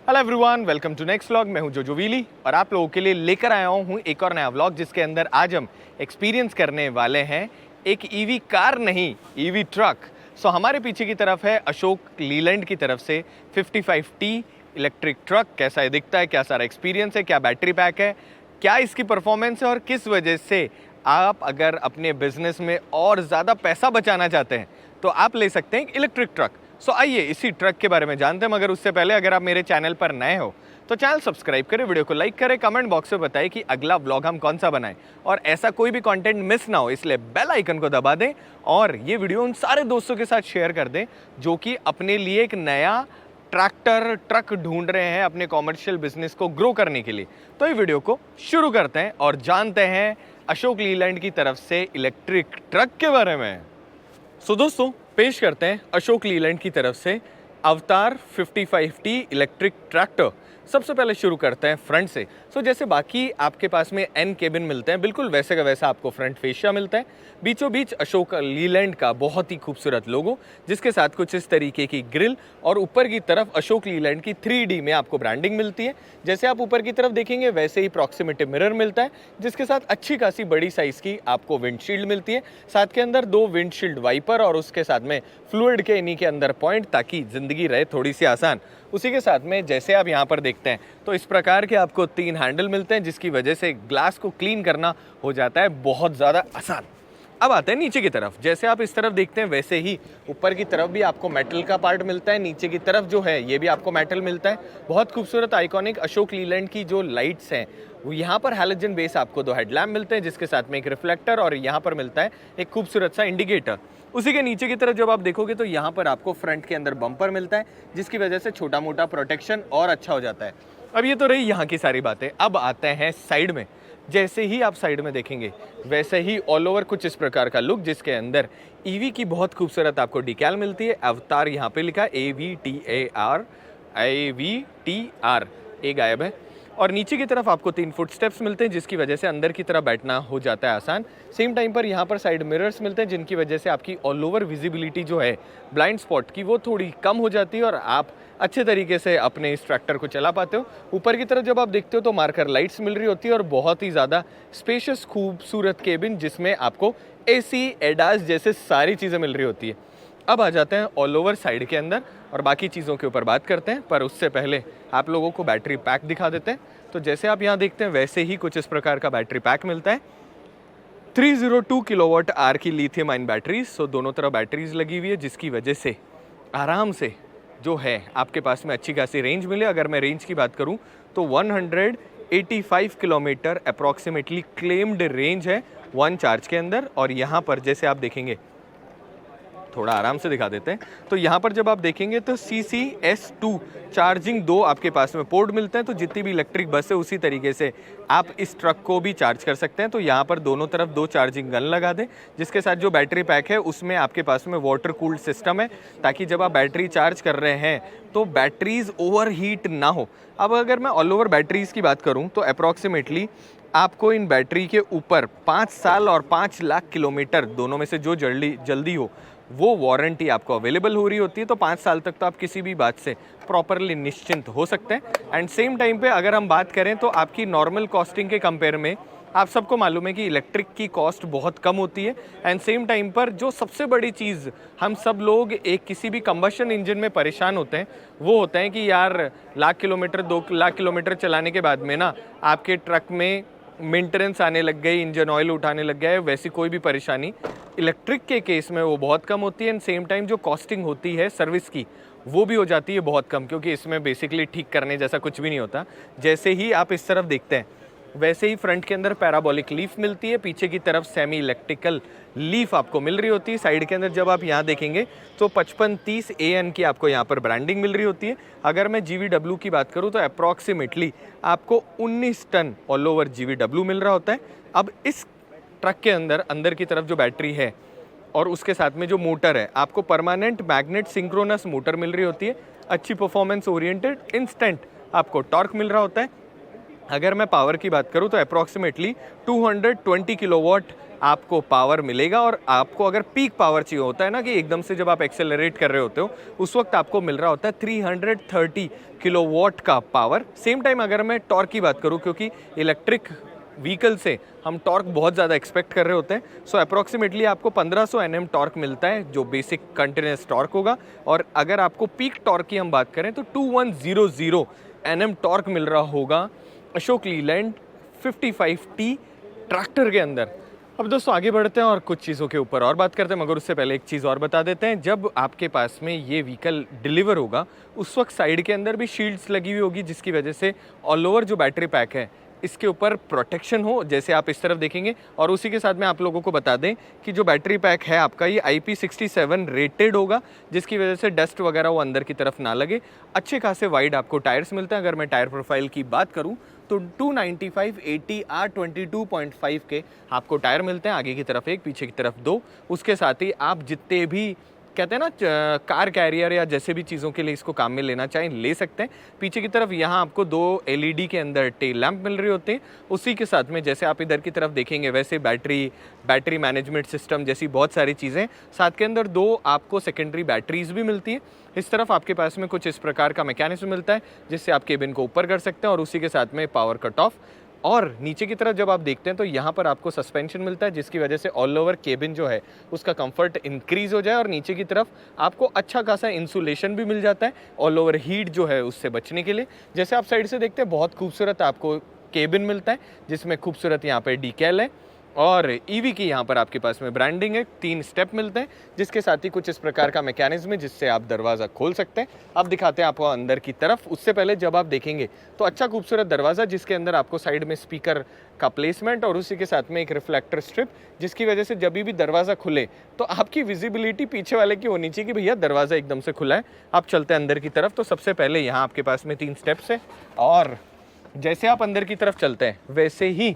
Hello everyone, welcome to next vlog. मैं हूं जोजो वीली और आप लोगों के लिए लेकर आया हूं एक और नया व्लॉग, जिसके अंदर आज हम एक्सपीरियंस करने वाले हैं एक ईवी कार नहीं, ईवी ट्रक। हमारे पीछे की तरफ है अशोक लीलैंड की तरफ से 55T इलेक्ट्रिक ट्रक। कैसा ये दिखता है, क्या सारा एक्सपीरियंस है, क्या बैटरी पैक है, क्या इसकी परफॉर्मेंस है और किस वजह से आप अगर अपने बिजनेस में और ज़्यादा पैसा बचाना चाहते हैं तो आप ले सकते हैं इलेक्ट्रिक ट्रक। आइए इसी ट्रक के बारे में जानते हैं। मगर उससे पहले अगर आप मेरे चैनल पर नए हो तो चैनल सब्सक्राइब करें, वीडियो को लाइक करें, कमेंट बॉक्स में बताएं कि अगला व्लॉग हम कौन सा बनाएं और ऐसा कोई भी कंटेंट मिस ना हो, इसलिए बेल आइकन को दबा दें और ये वीडियो उन सारे दोस्तों के साथ शेयर कर दें जो कि अपने लिए एक नया ट्रैक्टर ट्रक ढूंढ रहे हैं अपने कॉमर्शियल बिजनेस को ग्रो करने के लिए। तो ये वीडियो को शुरू करते हैं और जानते हैं अशोक लीलैंड की तरफ से इलेक्ट्रिक ट्रक के बारे में। दोस्तों, पेश करते हैं अशोक लीलैंड की तरफ से अवतार 55T इलेक्ट्रिक ट्रैक्टर। सबसे पहले शुरू करते हैं फ्रंट से। जैसे बाकी आपके पास में एन केबिन मिलते हैं, बिल्कुल वैसे का वैसा आपको फ्रंट फेशिया मिलता है। बीचों बीच अशोक लीलैंड का बहुत ही खूबसूरत लोगो, जिसके साथ कुछ इस तरीके की ग्रिल और ऊपर की तरफ अशोक लीलैंड की 3D में आपको ब्रांडिंग मिलती है। जैसे आप ऊपर की तरफ देखेंगे वैसे ही प्रॉक्सिमिटी मिरर मिलता है, जिसके साथ अच्छी खासी बड़ी साइज की आपको विंडशील्ड मिलती है। साथ के अंदर 2 विंडशील्ड वाइपर और उसके साथ में फ्लूइड के इन्हीं के अंदर पॉइंट, ताकि जिंदगी रहे थोड़ी सी आसान। उसी के साथ में जैसे आप यहाँ पर देखते हैं तो इस प्रकार के आपको 3 हैंडल मिलते हैं, जिसकी वजह से ग्लास को क्लीन करना हो जाता है बहुत ज़्यादा आसान। अब आते हैं नीचे की तरफ। जैसे आप इस तरफ देखते हैं वैसे ही ऊपर की तरफ भी आपको मेटल का पार्ट मिलता है, नीचे की तरफ जो है ये भी आपको मेटल मिलता है। बहुत खूबसूरत आइकॉनिक अशोक लीलैंड की जो लाइट्स हैं वो यहाँ पर हैलोजन बेस आपको 2 हेडलैम्प मिलते हैं, जिसके साथ में एक रिफ्लेक्टर और यहाँ पर मिलता है एक खूबसूरत सा इंडिकेटर। उसी के नीचे की तरफ जब आप देखोगे तो यहाँ पर आपको फ्रंट के अंदर बम्पर मिलता है, जिसकी वजह से छोटा मोटा प्रोटेक्शन और अच्छा हो जाता है। अब ये तो रही यहाँ की सारी बातें। अब आते हैं साइड में। जैसे ही आप साइड में देखेंगे वैसे ही ऑल ओवर कुछ इस प्रकार का लुक, जिसके अंदर ईवी की बहुत खूबसूरत आपको डिकैल मिलती है। अवतार यहाँ पे लिखा AVTAR, AVTR, ए गायब है। और नीचे की तरफ आपको 3 फुट स्टेप्स मिलते हैं, जिसकी वजह से अंदर की तरफ बैठना हो जाता है आसान। सेम टाइम पर यहाँ पर साइड मिरर्स मिलते हैं, जिनकी वजह से आपकी ऑल ओवर विजिबिलिटी जो है ब्लाइंड स्पॉट की वो थोड़ी कम हो जाती है और आप अच्छे तरीके से अपने इस ट्रैक्टर को चला पाते हो। ऊपर की तरफ जब आप देखते हो तो मार्कर लाइट्स मिल रही होती है और बहुत ही ज़्यादा स्पेशियस खूबसूरत केबिन, जिसमें आपको AC, ADAS जैसे सारी चीज़ें मिल रही होती है। अब आ जाते हैं ऑल ओवर साइड के अंदर और बाकी चीज़ों के ऊपर बात करते हैं, पर उससे पहले आप लोगों को बैटरी पैक दिखा देते हैं। तो जैसे आप यहाँ देखते हैं वैसे ही कुछ इस प्रकार का बैटरी पैक मिलता है। 302 किलोवाट आवर की लिथियम आयन बैटरीज, दोनों तरफ बैटरीज लगी हुई है, जिसकी वजह से आराम से जो है आपके पास में अच्छी खासी रेंज मिले। अगर मैं रेंज की बात करूं तो 185 किलोमीटर अप्रॉक्सीमेटली क्लेम्ड रेंज है 1 चार्ज के अंदर। और यहाँ पर जैसे आप देखेंगे, थोड़ा आराम से दिखा देते हैं, तो यहाँ पर जब आप देखेंगे तो CCS2 चार्जिंग 2 आपके पास में पोर्ट मिलते हैं। तो जितनी भी इलेक्ट्रिक बस है उसी तरीके से आप इस ट्रक को भी चार्ज कर सकते हैं। तो यहाँ पर दोनों तरफ 2 चार्जिंग गन लगा दें, जिसके साथ जो बैटरी पैक है उसमें आपके पास में वाटर कूल्ड सिस्टम है, ताकि जब आप बैटरी चार्ज कर रहे हैं तो बैटरीज ओवर हीट ना हो। अब अगर मैं ऑल ओवर बैटरीज की बात करूँ तो अप्रॉक्सीमेटली आपको इन बैटरी के ऊपर 5 साल और 5 लाख किलोमीटर, दोनों में से जो जल्दी हो वो वारंटी आपको अवेलेबल हो रही होती है। तो 5 साल तक तो आप किसी भी बात से प्रॉपरली निश्चिंत हो सकते हैं। एंड सेम टाइम पे अगर हम बात करें तो आपकी नॉर्मल कॉस्टिंग के कंपेयर में आप सबको मालूम है कि इलेक्ट्रिक की कॉस्ट बहुत कम होती है। एंड सेम टाइम पर जो सबसे बड़ी चीज़ हम सब लोग एक किसी भी कंबशन इंजन में परेशान होते हैं वो होता है कि यार लाख किलोमीटर 2 लाख किलोमीटर चलाने के बाद में ना आपके ट्रक में मेंटेनेंस आने लग गई, इंजन ऑयल उठाने लग गया है। वैसी कोई भी परेशानी इलेक्ट्रिक के केस में वो बहुत कम होती है। एंड सेम टाइम जो कॉस्टिंग होती है सर्विस की वो भी हो जाती है बहुत कम, क्योंकि इसमें बेसिकली ठीक करने जैसा कुछ भी नहीं होता। जैसे ही आप इस तरफ देखते हैं वैसे ही फ्रंट के अंदर पैराबोलिक लीफ मिलती है, पीछे की तरफ सेमी इलेक्ट्रिकल लीफ आपको मिल रही होती है। साइड के अंदर जब आप यहाँ देखेंगे तो 5530 AN की आपको यहाँ पर ब्रांडिंग मिल रही होती है। अगर मैं GVW की बात करूँ तो अप्रॉक्सीमेटली आपको 19 टन ऑल ओवर GVW मिल रहा होता है। अब इस ट्रक के अंदर की तरफ जो बैटरी है और उसके साथ में जो मोटर है, आपको परमानेंट मैग्नेट सिंक्रोनस मोटर मिल रही होती है। अच्छी परफॉर्मेंस ओरिएंटेड इंस्टेंट आपको टॉर्क मिल रहा होता है। अगर मैं पावर की बात करूं तो अप्रॉक्सीमेटली 220 किलोवाट आपको पावर मिलेगा। और आपको अगर पीक पावर चाहिए होता है ना, कि एकदम से जब आप एक्सेलरेट कर रहे होते हो, उस वक्त आपको मिल रहा होता है 330 किलोवाट का पावर। सेम टाइम अगर मैं टॉर्क की बात करूं, क्योंकि इलेक्ट्रिक व्हीकल से हम टॉर्क बहुत ज़्यादा एक्सपेक्ट कर रहे होते हैं, सो अप्रॉक्सीमेटली आपको 1500 Nm टॉर्क मिलता है, जो बेसिक कंटिन्यूस टॉर्क होगा। और अगर आपको पीक टॉर्क की हम बात करें तो 2100 Nm टॉर्क मिल रहा होगा अशोक लीलैंड 55T ट्रैक्टर के अंदर। अब दोस्तों आगे बढ़ते हैं और कुछ चीज़ों के ऊपर और बात करते हैं, मगर उससे पहले एक चीज़ और बता देते हैं। जब आपके पास में ये व्हीकल डिलीवर होगा, उस वक्त साइड के अंदर भी शील्ड्स लगी हुई होगी, जिसकी वजह से ऑल ओवर जो बैटरी पैक है इसके ऊपर प्रोटेक्शन हो, जैसे आप इस तरफ देखेंगे। और उसी के साथ में आप लोगों को बता दें कि जो बैटरी पैक है आपका, ये IP67 रेटेड होगा, जिसकी वजह से डस्ट वगैरह वो अंदर की तरफ ना लगे। अच्छे खासे वाइड आपको टायर्स मिलते हैं। अगर मैं टायर प्रोफाइल की बात करूं तो 295/80 R22.5 के आपको टायर मिलते हैं, आगे की तरफ एक, पीछे की तरफ दो। उसके साथ ही आप जितने भी कहते हैं ना कार कैरियर या जैसे भी चीज़ों के लिए इसको काम में लेना चाहें ले सकते हैं। पीछे की तरफ यहाँ आपको 2 LED के अंदर टेल लैंप मिल रहे होते हैं। उसी के साथ में जैसे आप इधर की तरफ देखेंगे, वैसे बैटरी मैनेजमेंट सिस्टम जैसी बहुत सारी चीज़ें। साथ के अंदर 2 आपको सेकेंडरी बैटरीज भी मिलती है। इस तरफ आपके पास में कुछ इस प्रकार का मैकेनिज्म मिलता है, जिससे आप केबिन को ऊपर कर सकते हैं, और उसी के साथ में पावर कट ऑफ। और नीचे की तरफ जब आप देखते हैं तो यहाँ पर आपको सस्पेंशन मिलता है, जिसकी वजह से ऑल ओवर केबिन जो है उसका कंफर्ट इंक्रीज हो जाए। और नीचे की तरफ आपको अच्छा खासा इंसुलेशन भी मिल जाता है ऑल ओवर हीट जो है उससे बचने के लिए। जैसे आप साइड से देखते हैं, बहुत खूबसूरत आपको केबिन मिलता है, जिसमें खूबसूरत यहाँ पर डीकैल है और ईवी की यहाँ पर आपके पास में ब्रांडिंग है। 3 स्टेप मिलते हैं, जिसके साथ ही कुछ इस प्रकार का मैकेनिज्म है जिससे आप दरवाज़ा खोल सकते हैं। अब दिखाते हैं आपको अंदर की तरफ। उससे पहले जब आप देखेंगे तो अच्छा खूबसूरत दरवाज़ा, जिसके अंदर आपको साइड में स्पीकर का प्लेसमेंट और उसी के साथ में एक रिफ्लेक्टर स्ट्रिप, जिसकी वजह से जब भी दरवाज़ा खुले तो आपकी विजिबिलिटी पीछे वाले की होनी चाहिए कि भैया दरवाज़ा एकदम से खुला है। आप चलते हैं अंदर की तरफ। तो सबसे पहले यहाँ आपके पास में 3 स्टेप्स है, और जैसे आप अंदर की तरफ चलते हैं वैसे ही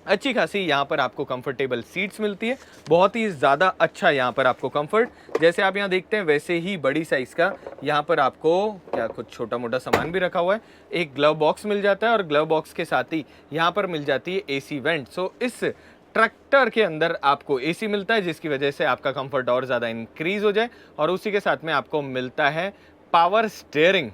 अच्छी खासी यहाँ पर आपको कंफर्टेबल सीट्स मिलती है। बहुत ही ज़्यादा अच्छा यहाँ पर आपको कंफर्ट, जैसे आप यहाँ देखते हैं वैसे ही बड़ी साइज़ का यहाँ पर आपको क्या कुछ छोटा मोटा सामान भी रखा हुआ है। एक ग्लव बॉक्स मिल जाता है, और ग्लव बॉक्स के साथ ही यहाँ पर मिल जाती है AC वेंट। सो इस ट्रैक्टर के अंदर आपको AC मिलता है, जिसकी वजह से आपका कंफर्ट और ज़्यादा इंक्रीज़ हो जाए। और उसी के साथ में आपको मिलता है पावर स्टीयरिंग।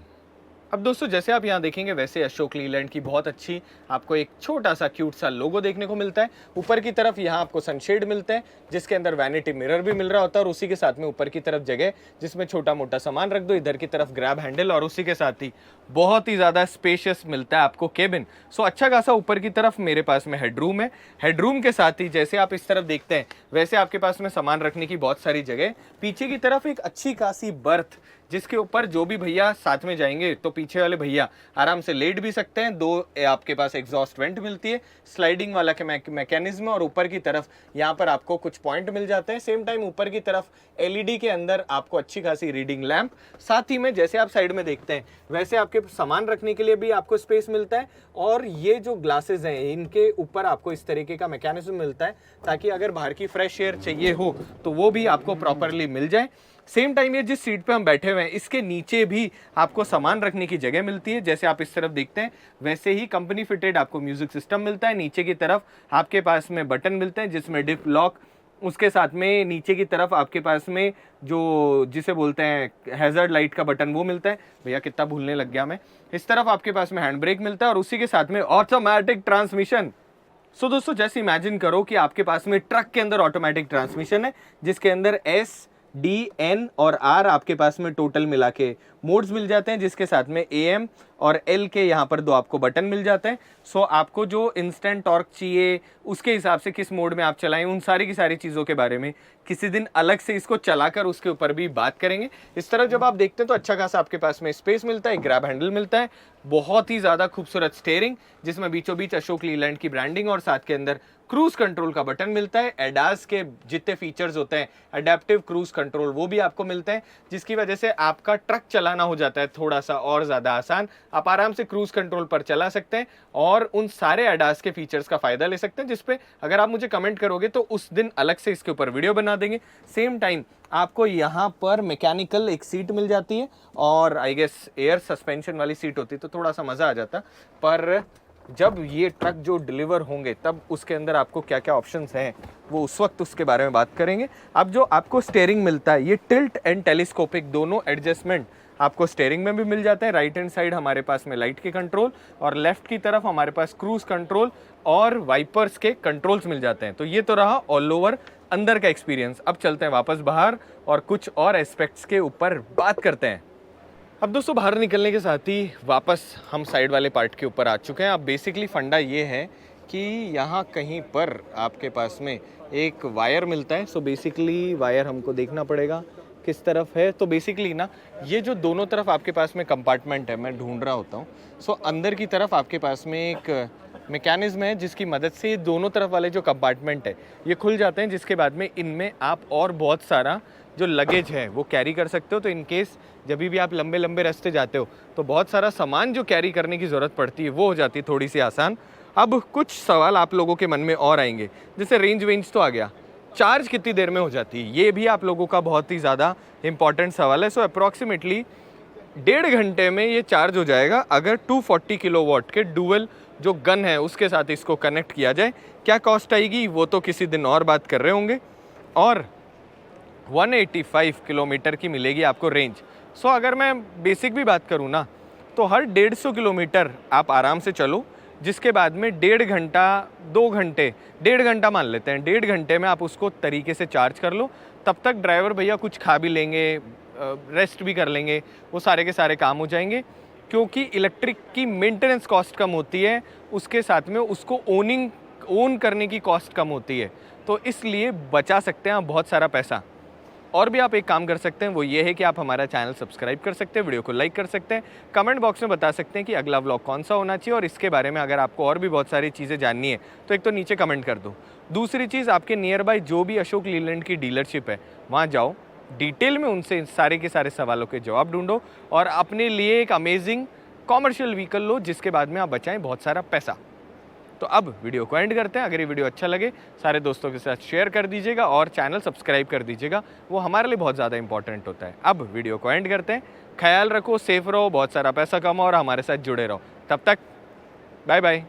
अब दोस्तों जैसे आप यहाँ देखेंगे, वैसे अशोक लीलैंड की बहुत अच्छी आपको एक छोटा सा क्यूट सा लोगो देखने को मिलता है। ऊपर की तरफ यहाँ आपको सनशेड मिलते हैं, जिसके अंदर वैनिटी मिरर भी मिल रहा होता है, और उसी के साथ में ऊपर की तरफ जगह जिसमें छोटा मोटा सामान रख दो। इधर की तरफ ग्रैब हैंडल, और उसी के साथ ही बहुत ही ज़्यादा स्पेशियस मिलता है आपको केबिन। सो अच्छा खासा ऊपर की तरफ मेरे पास में हेडरूम है। हेडरूम के साथ ही जैसे आप इस तरफ देखते हैं, वैसे आपके पास में सामान रखने की बहुत सारी जगह। पीछे की तरफ एक अच्छी खासी बर्थ, जिसके ऊपर जो भी भैया साथ में जाएंगे तो पीछे वाले भैया आराम से लेट भी सकते हैं। 2 आपके पास एग्जॉस्ट वेंट मिलती है, स्लाइडिंग वाला के मैकेनिज्म, और ऊपर की तरफ यहाँ पर आपको कुछ पॉइंट मिल जाते हैं। सेम टाइम ऊपर की तरफ LED के अंदर आपको अच्छी खासी रीडिंग लैंप। साथ ही में जैसे आप साइड में देखते हैं, वैसे आपके सामान रखने के लिए भी आपको स्पेस मिलता है। और ये जो ग्लासेस हैं, इनके ऊपर आपको इस तरीके का मैकेनिज्म मिलता है, ताकि अगर बाहर की फ्रेश एयर चाहिए हो तो वो भी आपको प्रॉपरली मिल जाए। सेम टाइम ये जिस सीट पे हम बैठे हुए हैं, इसके नीचे भी आपको सामान रखने की जगह मिलती है। जैसे आप इस तरफ देखते हैं, वैसे ही कंपनी फिटेड आपको म्यूजिक सिस्टम मिलता है। नीचे की तरफ आपके पास में बटन मिलते हैं, जिसमें डिप लॉक, उसके साथ में नीचे की तरफ आपके पास में जो जिसे बोलते हैं हैजर्ड लाइट का बटन, वो मिलता है। भैया कितना भूलने लग गया मैं। इस तरफ आपके पास में हैंड ब्रेक मिलता है, और उसी के साथ में ऑटोमेटिक ट्रांसमिशन। सो दोस्तों जैसे इमेजिन करो कि आपके पास में ट्रक के अंदर ऑटोमेटिक ट्रांसमिशन है, जिसके अंदर S, D, N और R आपके पास में टोटल मिला के मोड्स मिल जाते हैं, जिसके साथ में AM और L के यहाँ पर 2 आपको बटन मिल जाते हैं। सो आपको जो इंस्टेंट टॉर्क चाहिए, उसके हिसाब से किस मोड में आप चलाएं, उन सारी की सारी चीज़ों के बारे में किसी दिन अलग से इसको चलाकर उसके ऊपर भी बात करेंगे। इस तरह जब आप देखते हैं तो अच्छा खासा आपके पास में स्पेस मिलता है, ग्रैब हैंडल मिलता है, बहुत ही ज़्यादा खूबसूरत स्टीयरिंग, जिसमें बीचों बीच अशोक लीलैंड की ब्रांडिंग, और साथ के अंदर क्रूज कंट्रोल का बटन मिलता है। एडास के जितने फीचर्स होते हैं, अडेप्टिव क्रूज कंट्रोल, वो भी आपको मिलते हैं, जिसकी वजह से आपका ट्रक चलाना हो जाता है थोड़ा सा और ज़्यादा आसान। आप आराम से क्रूज कंट्रोल पर चला सकते हैं और उन सारे एडास के फीचर्स का फ़ायदा ले सकते हैं, जिसपे अगर आप मुझे कमेंट करोगे तो उस दिन अलग से इसके ऊपर वीडियो बना देंगे। सेम टाइम आपको यहाँ पर मैकेनिकल एक सीट मिल जाती है, और आई गेस एयर सस्पेंशन वाली सीट होती तो थोड़ा सा मज़ा आ जाता, पर जब ये ट्रक जो डिलीवर होंगे तब उसके अंदर आपको क्या क्या ऑप्शंस हैं वो उस वक्त उसके बारे में बात करेंगे। अब जो आपको स्टेयरिंग मिलता है, ये टिल्ट एंड टेलीस्कोपिक दोनों एडजस्टमेंट आपको स्टेयरिंग में भी मिल जाते हैं। राइट हैंड साइड हमारे पास में लाइट के कंट्रोल और लेफ्ट की तरफ हमारे पास क्रूज कंट्रोल और वाइपर्स के कंट्रोल्स मिल जाते हैं। तो ये तो रहा ऑल ओवर अंदर का एक्सपीरियंस। अब चलते हैं वापस बाहर और कुछ और एस्पेक्ट्स के ऊपर बात करते हैं। अब दोस्तों बाहर निकलने के साथ ही वापस हम साइड वाले पार्ट के ऊपर आ चुके हैं। अब बेसिकली फंडा ये है कि यहाँ कहीं पर आपके पास में एक वायर मिलता है। सो बेसिकली वायर हमको देखना पड़ेगा किस तरफ है। तो बेसिकली ना ये जो दोनों तरफ आपके पास में कंपार्टमेंट है, मैं ढूंढ रहा होता हूँ। सो अंदर की तरफ आपके पास में एक मैकेनिज्म है जिसकी मदद से ये दोनों तरफ वाले जो कंपार्टमेंट है ये खुल जाते हैं, जिसके बाद में इनमें आप और बहुत सारा जो लगेज है वो कैरी कर सकते हो। तो इन केस जब भी आप लंबे लंबे रास्ते जाते हो तो बहुत सारा सामान जो कैरी करने की ज़रूरत पड़ती है वो हो जाती है थोड़ी सी आसान। अब कुछ सवाल आप लोगों के मन में और आएंगे, जैसे रेंज वेंज तो आ गया, चार्ज कितनी देर में हो जाती है, ये भी आप लोगों का बहुत ही ज़्यादा इंपॉर्टेंट सवाल है। सो अप्रॉक्सीमेटली 1.5 घंटे में ये चार्ज हो जाएगा अगर 240 किलोवाट के डुअल जो गन है उसके साथ इसको कनेक्ट किया जाए। क्या कॉस्ट आएगी वो तो किसी दिन और बात कर रहे होंगे। और 185 किलोमीटर की मिलेगी आपको रेंज। सो अगर मैं बेसिक भी बात करूँ ना तो हर 150 किलोमीटर आप आराम से चलो, जिसके बाद में 1.5 घंटा 2 घंटे 1.5 घंटा मान लेते हैं, 1.5 घंटे में आप उसको तरीके से चार्ज कर लो। तब तक ड्राइवर भैया कुछ खा भी लेंगे, रेस्ट भी कर लेंगे, वो सारे के सारे काम हो जाएंगे। क्योंकि इलेक्ट्रिक की मेंटेनेंस कॉस्ट कम होती है, उसके साथ में उसको ओन करने की कॉस्ट कम होती है, तो इसलिए बचा सकते हैं आप बहुत सारा पैसा। और भी आप एक काम कर सकते हैं, वो ये है कि आप हमारा चैनल सब्सक्राइब कर सकते हैं, वीडियो को लाइक कर सकते हैं, कमेंट बॉक्स में बता सकते हैं कि अगला व्लॉग कौन सा होना चाहिए। और इसके बारे में अगर आपको और भी बहुत सारी चीज़ें जाननी है तो एक तो नीचे कमेंट कर दो। दूसरी चीज़, आपके नियर बाय जो भी अशोक लीलैंड की डीलरशिप है वहाँ जाओ, डिटेल में उनसे सारे के सारे सवालों के जवाब ढूंढो और अपने लिए एक अमेजिंग कॉमर्शियल व्हीकल लो, जिसके बाद में आप बचाएं बहुत सारा पैसा। तो अब वीडियो को एंड करते हैं। अगर ये वीडियो अच्छा लगे सारे दोस्तों के साथ शेयर कर दीजिएगा और चैनल सब्सक्राइब कर दीजिएगा, वो हमारे लिए बहुत ज़्यादा इंपॉर्टेंट होता है। अब वीडियो को एंड करते हैं। ख्याल रखो, सेफ रहो, बहुत सारा पैसा कमाओ और हमारे साथ जुड़े रहो। तब तक बाय बाय।